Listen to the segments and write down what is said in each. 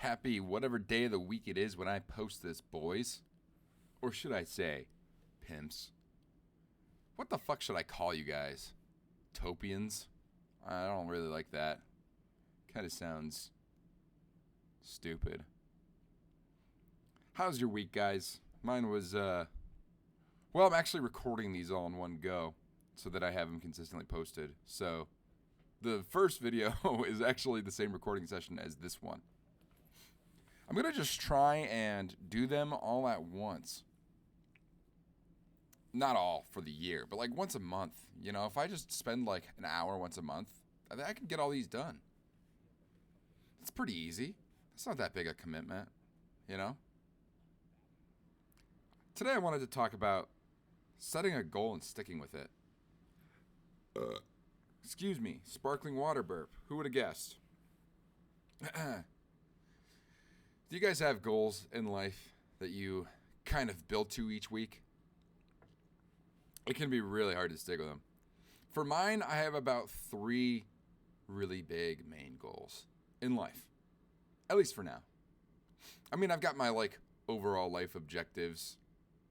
Happy whatever day of the week it is when I post this, boys. Or should I say, pimps. What the fuck should I call you guys? Topians? I don't really like that. Kind of sounds stupid. How's your week, guys? Mine was, well, I'm actually recording these all in one go so that I have them consistently posted. So the first video is actually the same recording session as this one. I'm going to just try and do them all at once. Not all for the year, but like once a month. You know, if I just spend like an hour once a month, I can get all these done. It's pretty easy. It's not that big a commitment, you know? Today I wanted to talk about setting a goal and sticking with it. Excuse me, sparkling water burp. Who would have guessed? Do you guys have goals in life that you kind of build to each week? It can be really hard to stick with them. For mine, I have about 3 really big main goals in life. At least for now. I mean, I've got my like overall life objectives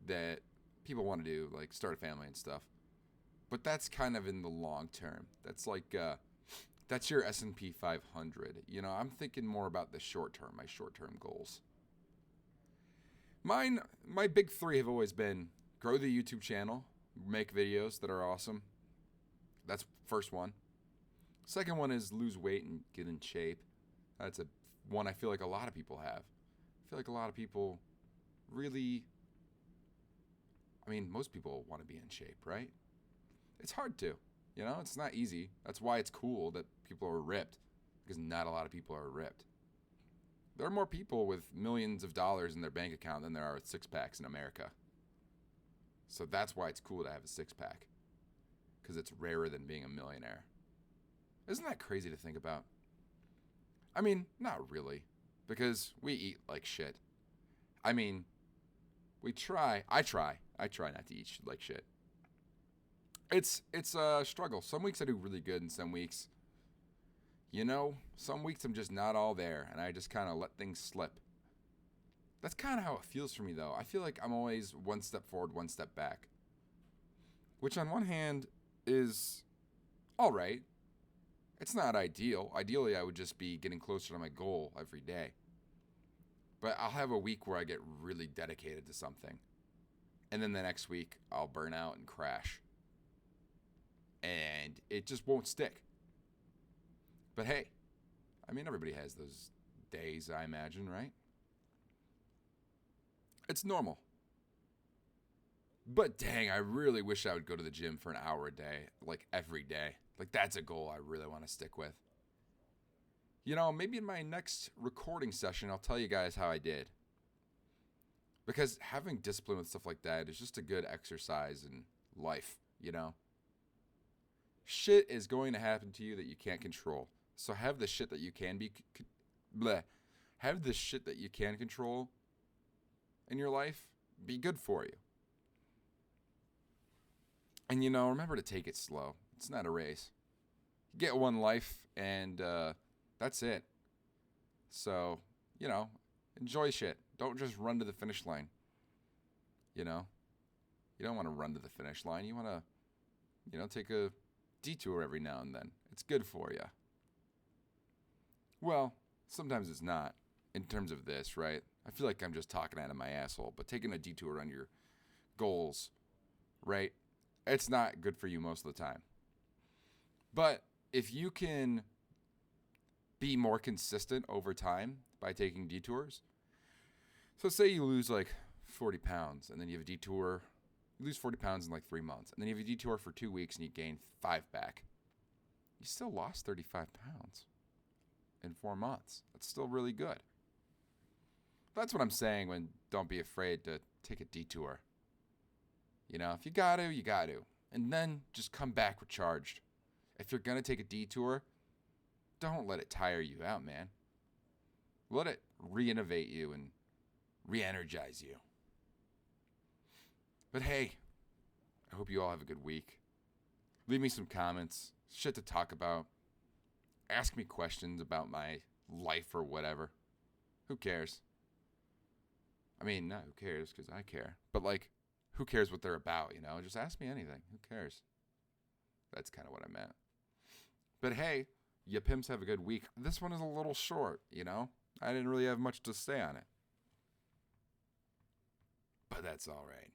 that people want to do, like start a family and stuff. But that's kind of in the long term. That's like that's your S&P 500. You know, I'm thinking more about the short term, my short-term goals. My big 3 have always been grow the YouTube channel, make videos that are awesome. That's first one. Second one is lose weight and get in shape. That's one I feel like a lot of people have. I feel like a lot of people really, I mean, most people want to be in shape, right? It's hard to. You know, it's not easy. That's why it's cool that people are ripped, because not a lot of people are ripped. There are more people with millions of dollars in their bank account than there are with six-packs in America. So that's why it's cool to have a six-pack, because it's rarer than being a millionaire. Isn't that crazy to think about? I mean, not really, because we eat like shit. I mean, we try. I try not to eat like shit. It's a struggle. Some weeks I do really good, and some weeks, you know, some weeks I'm just not all there, and I just kind of let things slip. That's kind of how it feels for me, though. I feel like I'm always one step forward, one step back. Which on one hand is all right. It's not ideal. Ideally, I would just be getting closer to my goal every day. But I'll have a week where I get really dedicated to something. And then the next week, I'll burn out and crash. And it just won't stick. But hey, I mean, everybody has those days, I imagine, right? It's normal. But dang, I really wish I would go to the gym for an hour a day, like every day. Like that's a goal I really want to stick with. You know, maybe in my next recording session, I'll tell you guys how I did. Because having discipline with stuff like that is just a good exercise in life, you know? Shit is going to happen to you that you can't control. So have the shit that you can have the shit that you can control in your life be good for you. And you know, remember to take it slow. It's not a race. You get one life, and that's it. So, you know, enjoy shit. Don't just run to the finish line. You know? You don't want to run to the finish line. You want to, you know, take a detour every now and then. It's good for you. Well, sometimes it's not, in terms of this, right? I feel like I'm just talking out of my asshole, but taking a detour on your goals, right? It's not good for you most of the time. But if you can be more consistent over time by taking detours, so say you lose like 40 pounds and then you have a detour, you lose 40 pounds in like 3 months, and then you have a detour for 2 weeks and you gain 5 back. You still lost 35 pounds in 4 months. That's still really good. That's what I'm saying when don't be afraid to take a detour. You know, if you got to, you got to. And then just come back recharged. If you're going to take a detour, don't let it tire you out, man. Let it re-innovate you and re-energize you. But hey, I hope you all have a good week. Leave me some comments, shit to talk about. Ask me questions about my life or whatever. Who cares? I mean, no, who cares? Because I care. But, like, who cares what they're about, you know? Just ask me anything. Who cares? That's kind of what I meant. But hey, you pimps have a good week. This one is a little short, you know? I didn't really have much to say on it. But that's all right.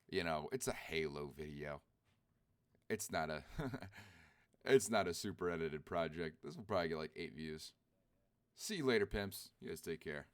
You know, it's a Halo video. It's not a it's not a super edited project. This will probably get like 8 views. See you later, pimps. You guys take care.